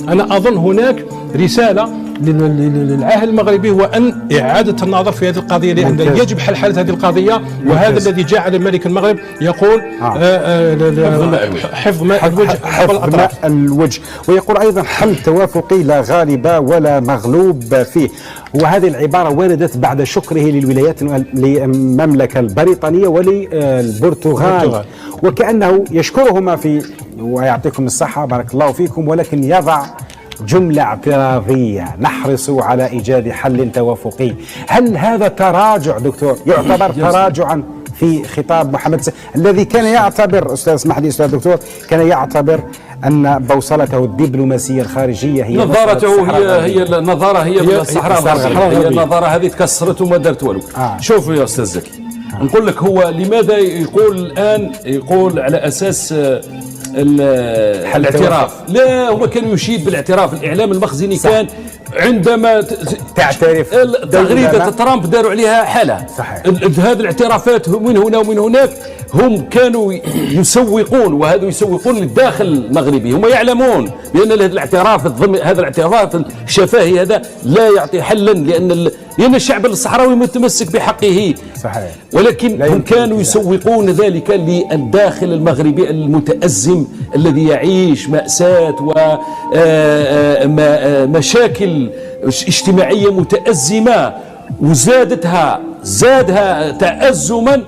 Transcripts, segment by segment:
أنا أظن هناك رسالة للعاهل المغربي هو أن إعادة النظر في هذه القضية، لأن يجب حل هذه القضية. وهذا الذي جعل الملك المغرب يقول حفظ ماء الوجه، ويقول أيضا حل توافقي لا غالب ولا مغلوب فيه. وهذه العبارة وردت بعد شكره للمملكة البريطانية وللبرتغال، وكأنه يشكرهما في ويعطيكم الصحة بارك الله فيكم، ولكن يضع جملة اعتراضية: نحرص على إيجاد حل توافقي. هل هذا تراجع دكتور؟ يعتبر تراجعا في خطاب محمد الذي كان يعتبر، أستاذ اسمح لي أستاذ دكتور، كان يعتبر أن بوصلته الدبلوماسية الخارجية هي نظارته هي النظارة هي بالصحراء الغربية. هي النظارة هذه تكسرت وما درت والو. شوفوا يا أستاذ زكي، نقول لك هو لماذا يقول الآن يقول على أساس الاعتراف؟ لا، هو كان يشيد بالاعتراف. الإعلام المخزني كان عندما تعترف تغريدة ترامب داروا عليها حالة. هذه الاعترافات من هنا ومن هناك هم كانوا يسوقون، وهذا يسوقون للداخل المغربي. هم يعلمون بأن هذا الاعتراف الشفاهي هذا لا يعطي حلا، لأن الشعب الصحراوي متمسك بحقه. صحيح. ولكن هم كانوا يسوقون ذلك للداخل المغربي المتأزم الذي يعيش مأساة ومشاكل اجتماعية متأزمة، زادها تأزما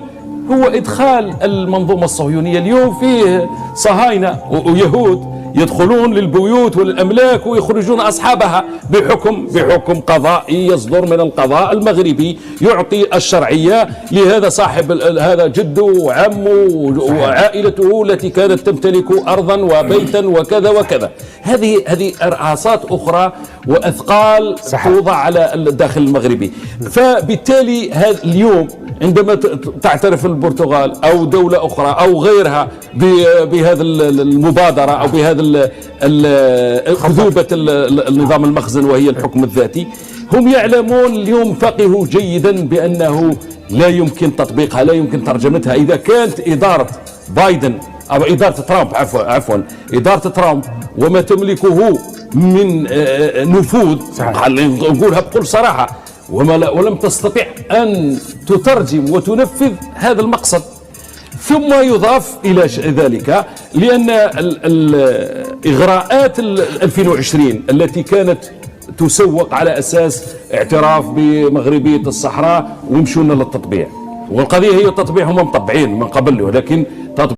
هو إدخال المنظومة الصهيونية. اليوم فيه صهاينة ويهود يدخلون للبيوت والأملاك ويخرجون أصحابها بحكم قضائي يصدر من القضاء المغربي يعطي الشرعية لهذا صاحب، هذا جده وعمه وعائلته التي كانت تمتلك أرضا وبيتا وكذا وكذا. هذه إرهاصات أخرى وأثقال توضع على الداخل المغربي. فبالتالي اليوم عندما تعترف البرتغال أو دولة أخرى أو غيرها بهذا المبادرة أو بهذا أكذوبة النظام المخزن وهي الحكم الذاتي، هم يعلمون اليوم، فقهوا جيدا بأنه لا يمكن تطبيقها، لا يمكن ترجمتها. إذا كانت إدارة بايدن أو إدارة ترامب عفوا إدارة ترامب وما تملكه من نفوذ، نقولها بكل صراحة، ولم تستطيع أن تترجم وتنفذ هذا المقصد. ثم يضاف إلى ذلك لأن الإغراءات 2020 التي كانت تسوق على أساس اعتراف بمغربية الصحراء ويمشون للتطبيع، والقضية هي التطبيع، هم مطبعين من قبل، ولكن